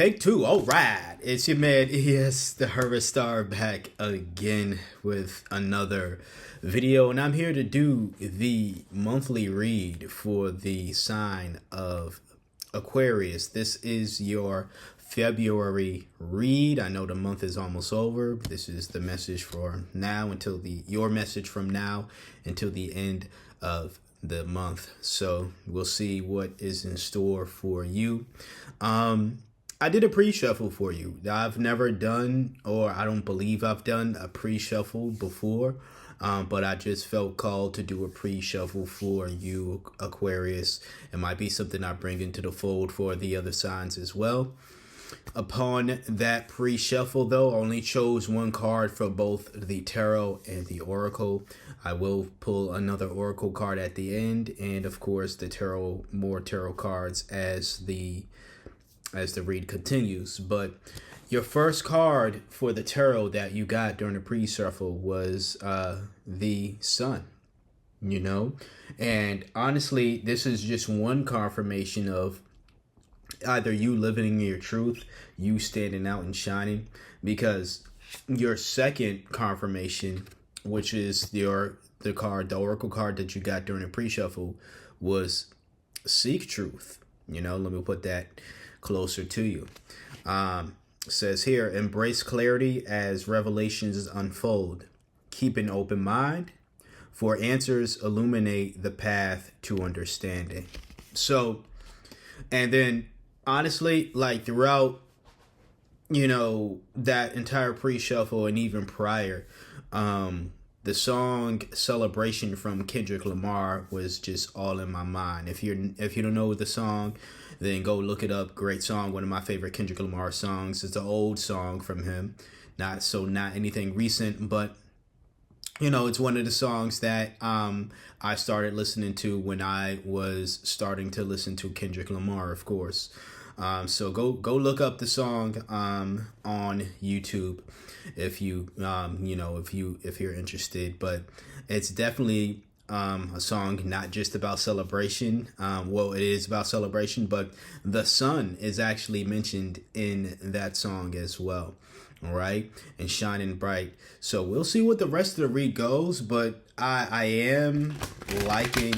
Take two. All right. It's your man, ES, the Hermit Star, back again with another video. And I'm here to do the monthly read for the sign of Aquarius. This is your February read. I know the month is almost over. This is the message for now until your message from now until the end of the month. So we'll see what is in store for you. I did a pre-shuffle for you. I've never done, or I don't believe I've done a pre-shuffle before, but I just felt called to do a pre-shuffle for you, Aquarius. It might be something I bring into the fold for the other signs as well. Upon that pre-shuffle, though, I only chose one card for both the tarot and the oracle. I will pull another oracle card at the end, and of course the more tarot cards as the read continues. But your first card for the tarot that you got during the pre-shuffle was the Sun, and honestly, this is just one confirmation of either you living in your truth, you standing out and shining, because your second confirmation, which is the oracle card that you got during the pre-shuffle, was seek truth. Let me put that closer to you. Says here, embrace clarity as revelations unfold. Keep an open mind, for answers illuminate the path to understanding. So, and then honestly, like throughout, that entire pre-shuffle and even prior, the song Celebration from Kendrick Lamar was just all in my mind. If you don't know the song, then go look it up. Great song, one of my favorite Kendrick Lamar songs. It's an old song from him, not anything recent, but it's one of the songs that I started listening to when I was starting to listen to Kendrick Lamar, of course. So go look up the song on YouTube if you're interested. But it's definitely a song not just about celebration. Well, it is about celebration, but the sun is actually mentioned in that song as well. All right, and shining bright. So we'll see what the rest of the read goes, but I am liking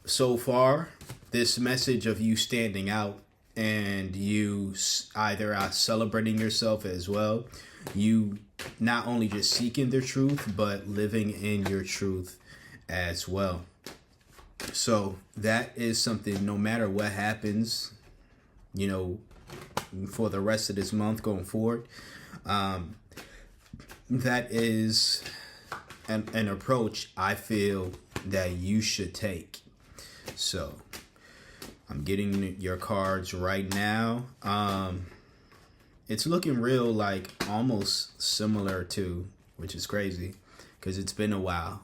so far this message of you standing out, and you either are celebrating yourself as well. You not only just seeking the truth, but living in your truth as well. So that is something, no matter what happens, for the rest of this month going forward, that is an approach I feel that you should take. So I'm getting your cards right now. It's looking real, like almost similar to, which is crazy because it's been a while.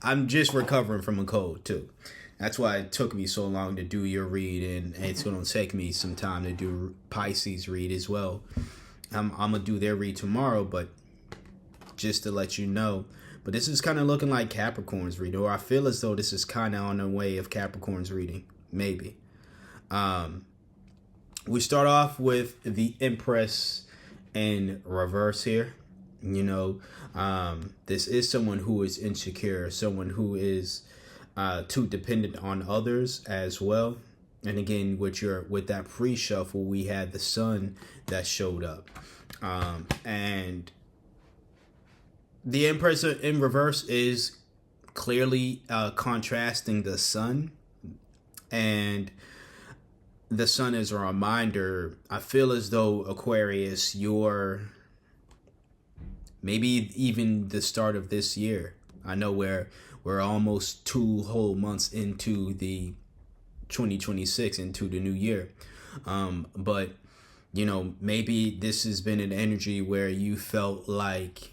I'm just recovering from a cold too. That's why it took me so long to do your read, and it's going to take me some time to do Pisces read as well. I'm going to do their read tomorrow, but just to let you know. But this is kind of looking like Capricorn's read, or I feel as though this is kind of on the way of Capricorn's reading, maybe. We start off with the Empress in reverse here. This is someone who is insecure, someone who is too dependent on others as well. And again, with that pre-shuffle, we had the Sun that showed up, and the Empress in reverse is clearly contrasting the Sun, and the Sun is a reminder. I feel as though, Aquarius, you're maybe even the start of this year. I know we're almost 2 whole months into the 2026, into the new year. But, maybe this has been an energy where you felt like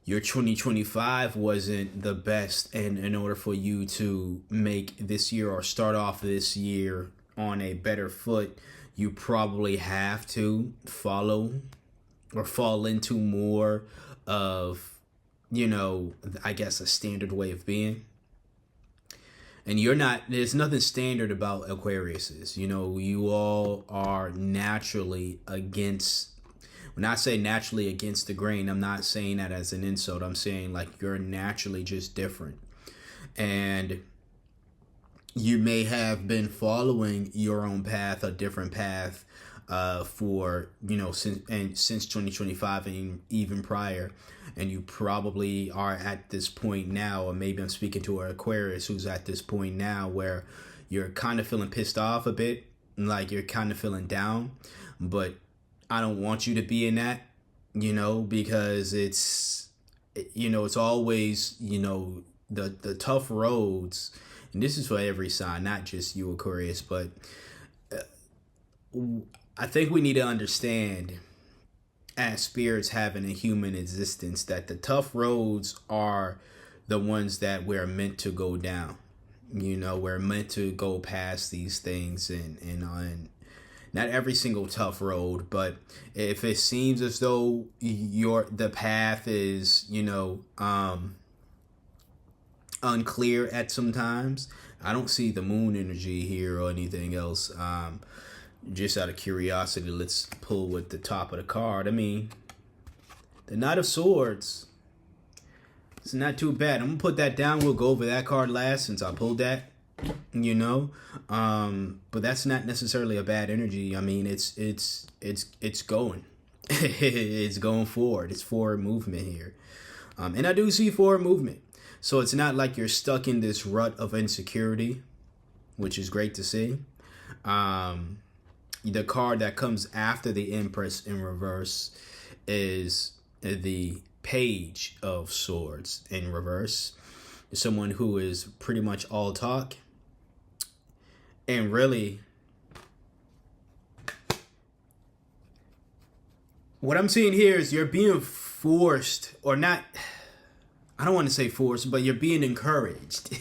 your 2025 wasn't the best. And in order for you to make this year or start off this year on a better foot, you probably have to follow or fall into more of, I guess, a standard way of being. And you're not, there's nothing standard about Aquariuses. You know, you all are naturally against, when I say naturally against the grain, I'm not saying that as an insult. I'm saying like you're naturally just different. And you may have been following your own path, a different path, for, you know, since 2025 and even prior. And you probably are at this point now, or maybe I'm speaking to an Aquarius who's at this point now where you're kind of feeling pissed off a bit, like you're kind of feeling down. But I don't want you to be in that, you know, because it's, you know, it's always, you know, the tough roads. And this is for every sign, not just you, Aquarius, but I think we need to understand, as spirits having a human existence, that the tough roads are the ones that we're meant to go down. You know, we're meant to go past these things, and not every single tough road, but if it seems as though the path is, you know, unclear at some times, I don't see the moon energy here or anything else. Just out of curiosity, let's pull with the top of the card. I mean, the Knight of Swords, it's not too bad. I'm gonna put that down. We'll go over that card last since I pulled that, you know. But that's not necessarily a bad energy. I mean, it's going. It's going forward. It's forward movement here. And I do see forward movement. So it's not like you're stuck in this rut of insecurity, which is great to see. The card that comes after the Empress in reverse is the Page of Swords in reverse. Someone who is pretty much all talk. And really, what I'm seeing here is you're being forced, or not, I don't want to say forced, but you're being encouraged.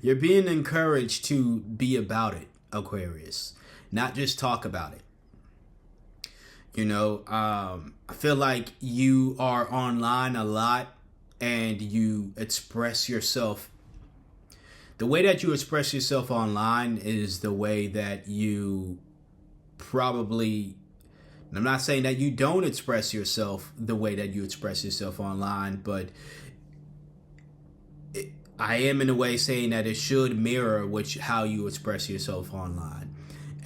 You're being encouraged to be about it, Aquarius. Not just talk about it. You know, I feel like you are online a lot and you express yourself. The way that you express yourself online is the way that you probably, and I'm not saying that you don't express yourself the way that you express yourself online, but I am in a way saying that it should mirror how you express yourself online.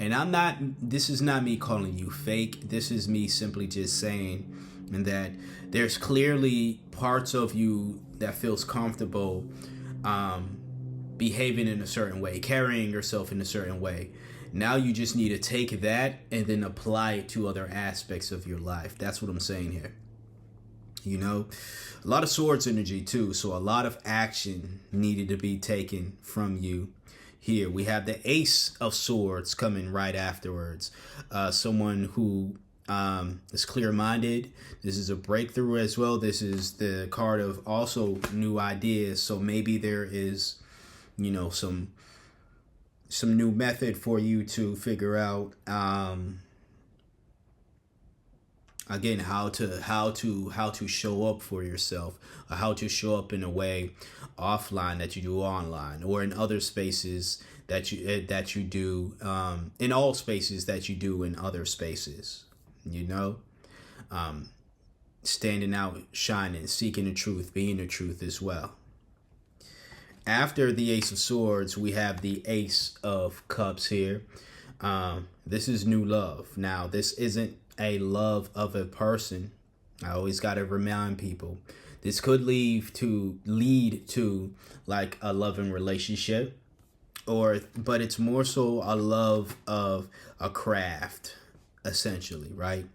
And this is not me calling you fake. This is me simply just saying that there's clearly parts of you that feels comfortable behaving in a certain way, carrying yourself in a certain way. Now you just need to take that and then apply it to other aspects of your life. That's what I'm saying here. You know, a lot of swords energy too. So a lot of action needed to be taken from you. Here we have the Ace of Swords coming right afterwards. Someone who is clear-minded. This is a breakthrough as well. This is the card of also new ideas. So maybe there is, you know, some new method for you to figure out. Again, how to show up for yourself, or how to show up in a way offline that you do online, or in other spaces that you do, in all spaces that you do in other spaces. You know, standing out, shining, seeking the truth, being the truth as well. After the Ace of Swords, we have the Ace of Cups here. This is new love. Now, this isn't a love of a person. I always got to remind people, this could lead to like a loving relationship, but it's more so a love of a craft, essentially, right?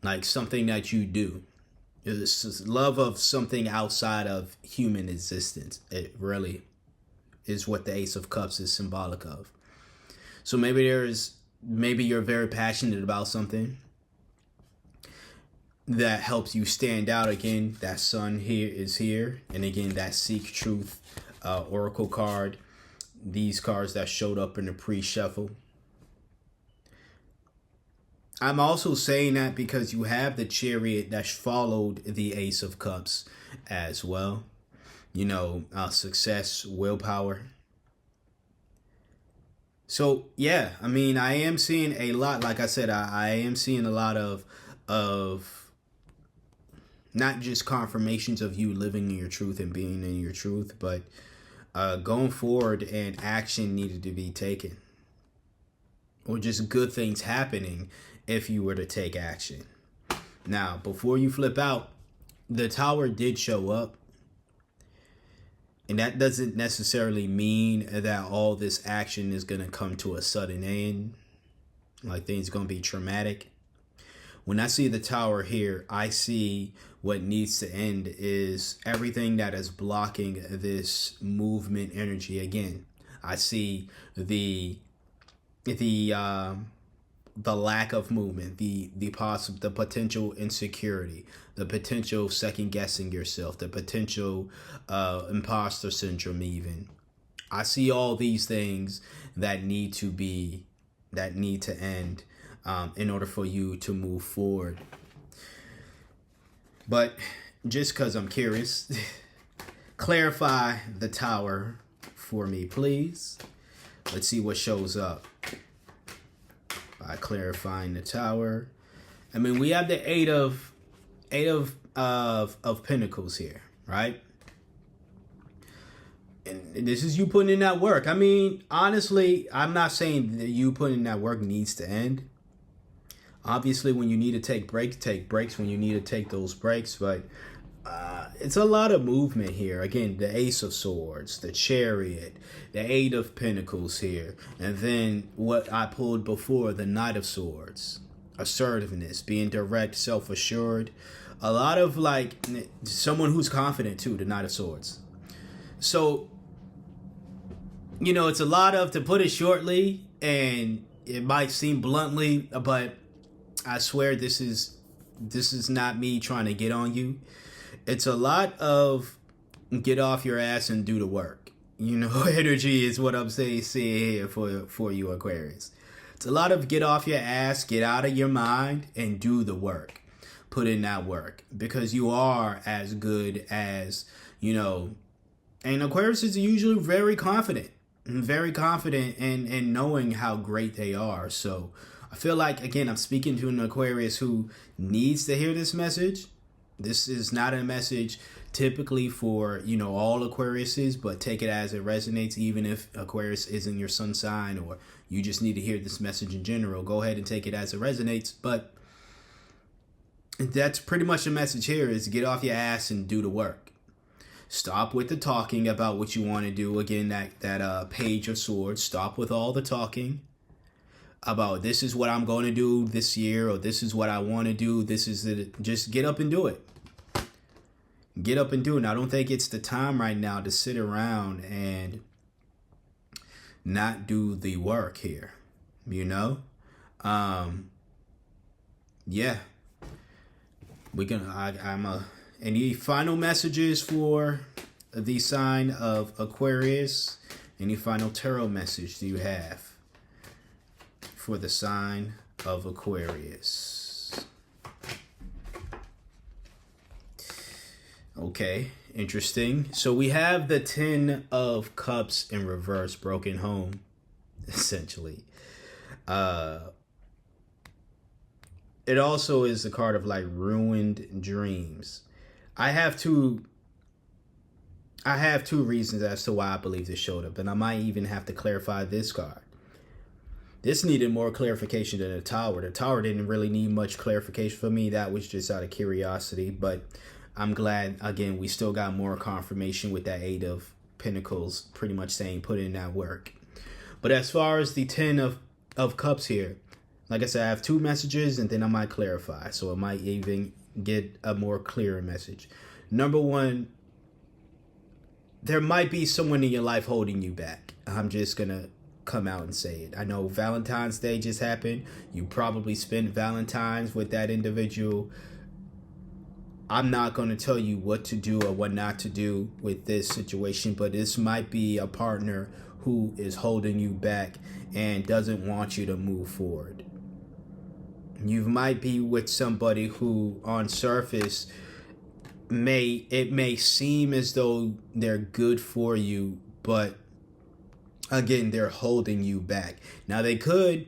Like something that you do. It's love of something outside of human existence. It really is what the Ace of Cups is symbolic of. So maybe you're very passionate about something that helps you stand out. Again, that Sun here is here. And again, that Seek Truth Oracle card. These cards that showed up in the pre-shuffle. I'm also saying that because you have the Chariot that followed the Ace of Cups as well. You know, success, willpower. So yeah, I mean, I am seeing a lot. Like I said, I am seeing a lot of not just confirmations of you living in your truth and being in your truth, but going forward and action needed to be taken, or just good things happening if you were to take action. Now, before you flip out, the tower did show up. And that doesn't necessarily mean that all this action is going to come to a sudden end, like things going to be traumatic. When I see the tower here, I see what needs to end is everything that is blocking this movement energy. Again, I see the lack of movement, the potential insecurity, the potential second guessing yourself, the potential imposter syndrome. Even I see all these things that need to end in order for you to move forward. But just because I'm curious, clarify the tower for me, please. Let's see what shows up. By clarifying the tower, I mean, we have the eight of pentacles here, right? And this is you putting in that work. I mean, honestly, I'm not saying that you putting in that work needs to end. Obviously, when you need to take breaks when you need to take those breaks. But it's a lot of movement here. Again, the Ace of Swords, the Chariot, the Eight of Pentacles here. And then what I pulled before, the Knight of Swords. Assertiveness, being direct, self-assured. A lot of like someone who's confident too, the Knight of Swords. So, you know, it's a lot of, to put it shortly, and it might seem bluntly, but I swear this is not me trying to get on you. It's a lot of get off your ass and do the work. You know, energy is what I'm saying here for you, Aquarius. It's a lot of get off your ass, get out of your mind, and do the work. Put in that work. Because you are as good as, you know, and Aquarius is usually very confident in knowing how great they are. So I feel like, again, I'm speaking to an Aquarius who needs to hear this message. This is not a message typically for, you know, all Aquariuses, but take it as it resonates. Even if Aquarius isn't your sun sign, or you just need to hear this message in general, go ahead and take it as it resonates. But that's pretty much the message here, is get off your ass and do the work. Stop with the talking about what you want to do. Again, that Page of Swords. Stop with all the talking about this is what I'm going to do this year, or this is what I want to do. This is it. Just get up and do it. Get up and do it. And I don't think it's the time right now to sit around and not do the work here. You know? Yeah. Any final messages for the sign of Aquarius? Any final tarot message do you have for the sign of Aquarius? Okay, interesting. So we have the 10 of Cups in reverse, broken home, essentially. It also is the card of like ruined dreams. I have two reasons as to why I believe this showed up, and I might even have to clarify this card. This needed more clarification than the Tower. The Tower didn't really need much clarification for me. That was just out of curiosity, but I'm glad, again, we still got more confirmation with that 8 of Pentacles pretty much saying put in that work. But as far as the 10 of Cups here, like I said, I have two messages and then I might clarify. So it might even get a more clearer message. Number one, there might be someone in your life holding you back. I'm just going to come out and say it. I know Valentine's Day just happened. You probably spent Valentine's with that individual. I'm not going to tell you what to do or what not to do with this situation, but this might be a partner who is holding you back and doesn't want you to move forward. You might be with somebody who on surface may seem as though they're good for you, but again, they're holding you back. Now they could,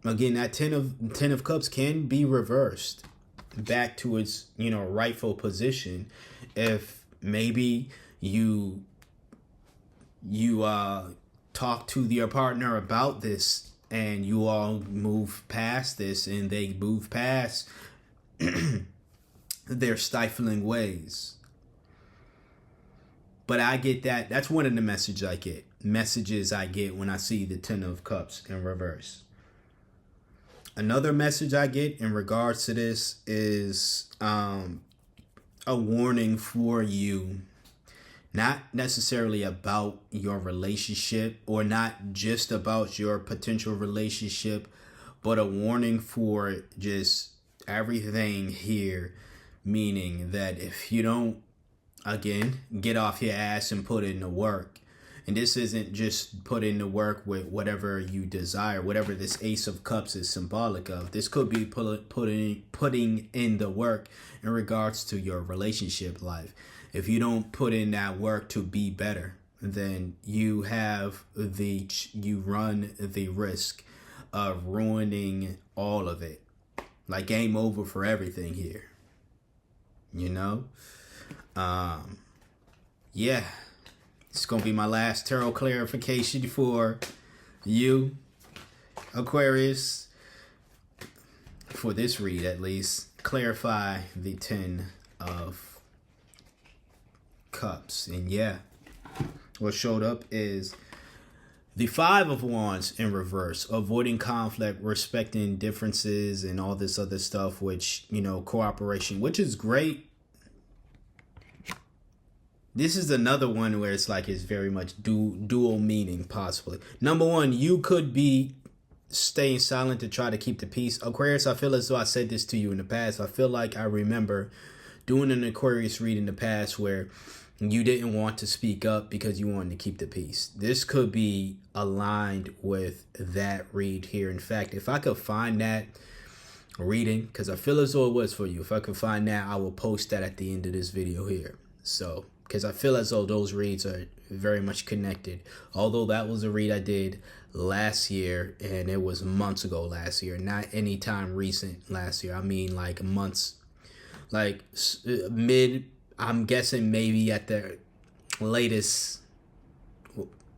again, that ten of cups can be reversed back to its, rightful position if maybe you talk to your partner about this and you all move past this and they move past their stifling ways. But I get that. That's one of the messages I get when I see the Ten of Cups in reverse. Another message I get in regards to this is a warning for you, not necessarily about your relationship or not just about your potential relationship, but a warning for just everything here, meaning that if you don't, again, get off your ass and put in the work. And this isn't just put in the work with whatever you desire, whatever this Ace of Cups is symbolic of. This could be putting in the work in regards to your relationship life. If you don't put in that work to be better, then you run the risk of ruining all of it. Like game over for everything here. Yeah. It's going to be my last tarot clarification for you, Aquarius. For this read, at least. Clarify the 10 of Cups. And yeah, what showed up is the 5 of Wands in reverse. Avoiding conflict, respecting differences, and all this other stuff, which, cooperation, which is great. This is another one where it's like it's very much dual meaning, possibly. Number one, you could be staying silent to try to keep the peace. Aquarius, I feel as though I said this to you in the past. I feel like I remember doing an Aquarius read in the past where you didn't want to speak up because you wanted to keep the peace. This could be aligned with that read here. In fact, if I could find that reading, because I feel as though it was for you, if I could find that, I will post that at the end of this video here. So, because I feel as though those reads are very much connected. Although that was a read I did last year, and it was months ago last year, not any time recent last year. I mean like months, like I'm guessing maybe at the latest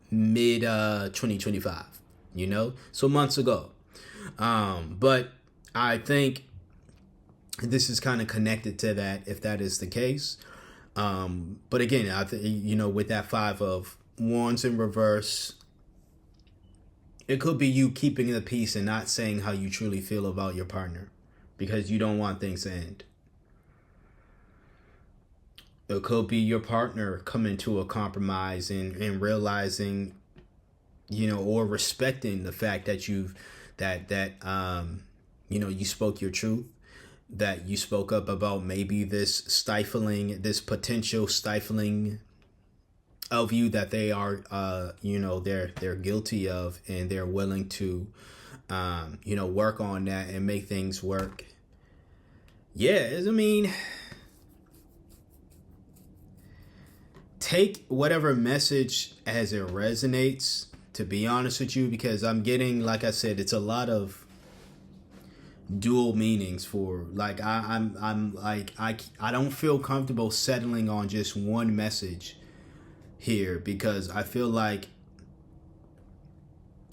mid 2025, so months ago. But I think this is kind of connected to that, if that is the case. But again, I think, with that 5 of Wands in reverse, it could be you keeping the peace and not saying how you truly feel about your partner because you don't want things to end. It could be your partner coming to a compromise and realizing, or respecting the fact that you spoke your truth, that you spoke up about maybe this potential stifling of you that they are, they're guilty of, and they're willing to, work on that and make things work. Yeah, take whatever message as it resonates, to be honest with you, because I'm getting, like I said, it's a lot of dual meanings for, like, I don't feel comfortable settling on just one message here, because I feel like,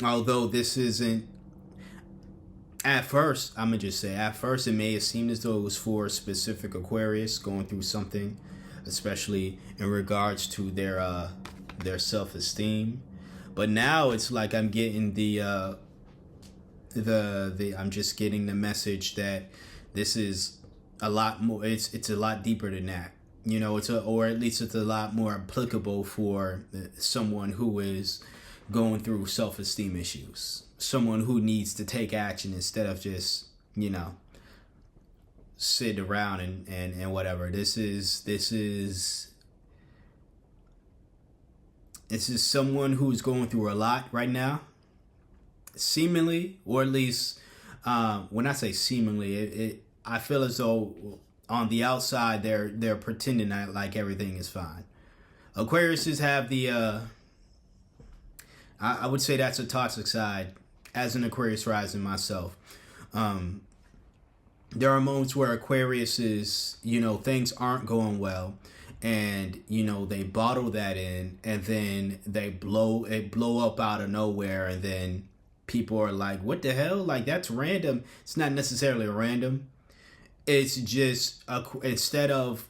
although this isn't, at first it may have seemed as though it was for a specific Aquarius going through something, especially in regards to their self-esteem, but now it's like I'm getting I'm just getting the message that this is a lot more, it's a lot deeper than that, or at least it's a lot more applicable for someone who is going through self-esteem issues, someone who needs to take action instead of just, sit around and whatever. This is someone who's going through a lot right now, seemingly, or at least when I say seemingly, I feel as though on the outside they're pretending that like everything is fine. Aquariuses have the I would say that's a toxic side as an Aquarius rising myself. There are moments where Aquarius is, things aren't going well, and they bottle that in, and then they blow up out of nowhere, and then people are like, what the hell, like that's random. It's not necessarily random. It's just instead of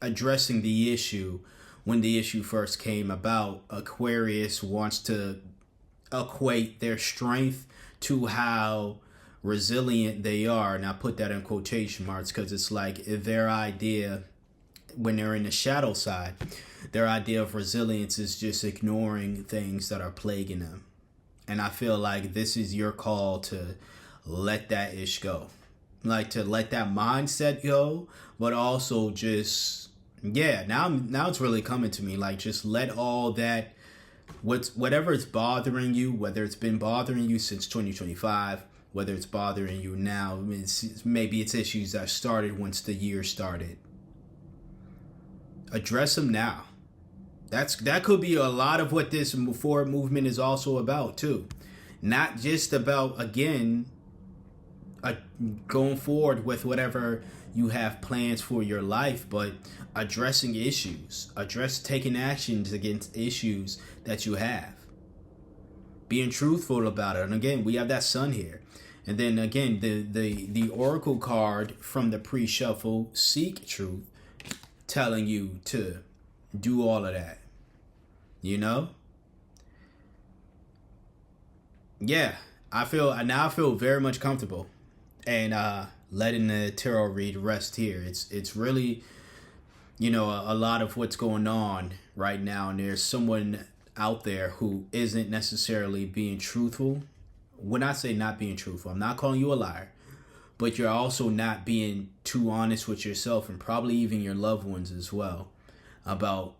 addressing the issue when the issue first came about, Aquarius wants to equate their strength to how resilient they are, and I put that in quotation marks because it's like their idea, when they're in the shadow side, their idea of resilience is just ignoring things that are plaguing them. And I feel like this is your call to let that ish go, like to let that mindset go, but also just now it's really coming to me, like just let all that, whatever is bothering you, whether it's been bothering you since 2025, whether it's bothering you now, maybe it's issues that started once the year started. Address them now. That could be a lot of what this forward movement is also about too. Not just about, again, going forward with whatever you have plans for your life, but addressing issues. Taking actions against issues that you have. Being truthful about it. And again, we have that sun here. And then again, the oracle card from the pre-shuffle, Seek Truth, telling you to do all of that. Yeah, I feel very much comfortable, and letting the tarot read rest here. It's really, a lot of what's going on right now, and there's someone out there who isn't necessarily being truthful. When I say not being truthful, I'm not calling you a liar, but you're also not being too honest with yourself, and probably even your loved ones as well, about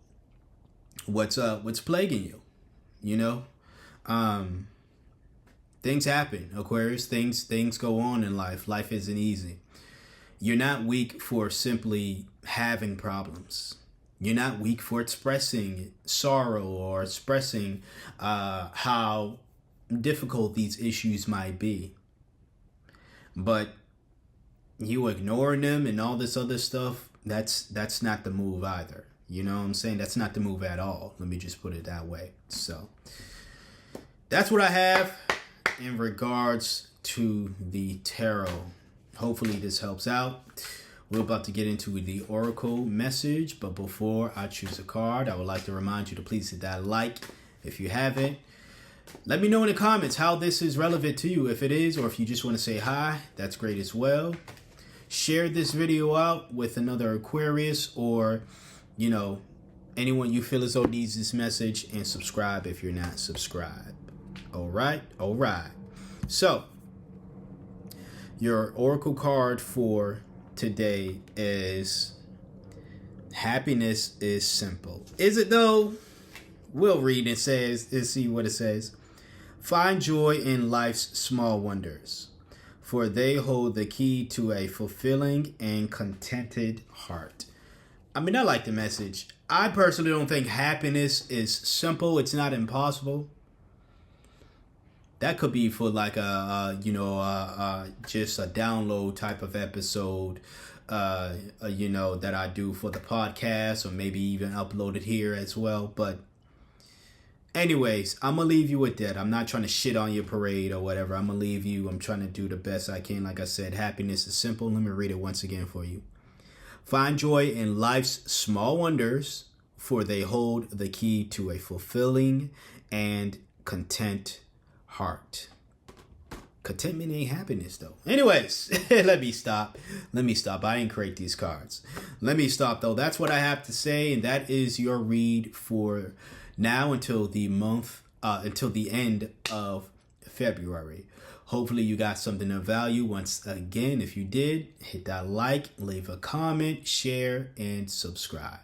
what's plaguing you. Things happen, Aquarius. Things go on in life. Life isn't easy. You're not weak for simply having problems. You're not weak for expressing sorrow or expressing how difficult these issues might be. But you ignoring them and all this other stuff, that's not the move either. You know what I'm saying? That's not the move at all. Let me just put it that way. So that's what I have in regards to the tarot. Hopefully this helps out. We're about to get into the oracle message, but before I choose a card, I would like to remind you to please hit that like if you haven't. Let me know in the comments how this is relevant to you. If it is, or if you just want to say hi, that's great as well. Share this video out with another Aquarius, or anyone you feel as though needs this message, and subscribe if you're not subscribed. All right. So your oracle card for today is happiness is simple. Is it though? We'll read and see what it says. Find joy in life's small wonders, for they hold the key to a fulfilling and contented heart. I mean, I like the message. I personally don't think happiness is simple. It's not impossible. That could be for like just a download type of episode, that I do for the podcast, or maybe even upload it here as well. But anyways, I'm going to leave you with that. I'm not trying to shit on your parade or whatever. I'm going to leave you. I'm trying to do the best I can. Like I said, happiness is simple. Let me read it once again for you. Find joy in life's small wonders, for they hold the key to a fulfilling and content heart. Contentment ain't happiness though. Anyways, let me stop. I didn't create these cards. Let me stop though. That's what I have to say, and that is your read for now until the end of February. Hopefully you got something of value. Once again, if you did, hit that like, leave a comment, share, and subscribe.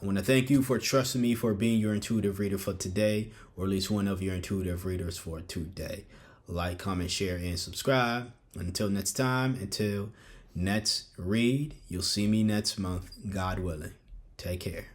I want to thank you for trusting me for being your intuitive reader for today, or at least one of your intuitive readers for today. Like, comment, share, and subscribe. Until next time, until next read, you'll see me next month, God willing. Take care.